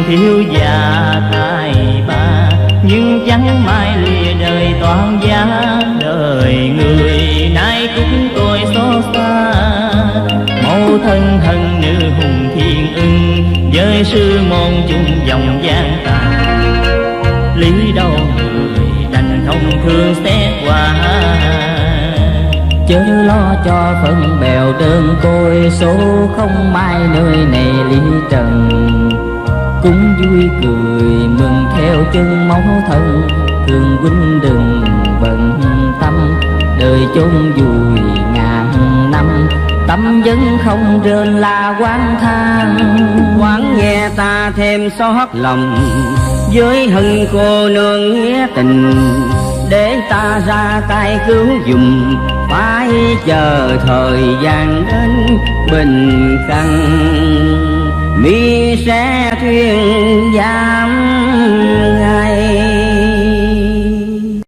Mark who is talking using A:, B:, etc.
A: thiếu gia tài ba, nhưng chẳng mai lìa đời toàn giá. Đời người nay cũng tôi xót xa, mẫu thân thân nữ hùng thiên ưng, với sư môn chung dòng gian tà. Lý đâu người đành không thương xét qua,
B: chớ lo cho phận bèo đơn côi, số không mai nơi này ly trần. Cũng vui cười mừng theo chân mẫu thân, thương huynh đừng bận tâm, đời chôn vùi ngàn năm. Tâm vẫn không rên là oán than,
C: Quán nghe ta thêm xót lòng, với hân cô nương nghĩa tình. Để ta ra tay cứu giùm, phải chờ thời gian đến bình khăn. Mi sẽ thuyên giam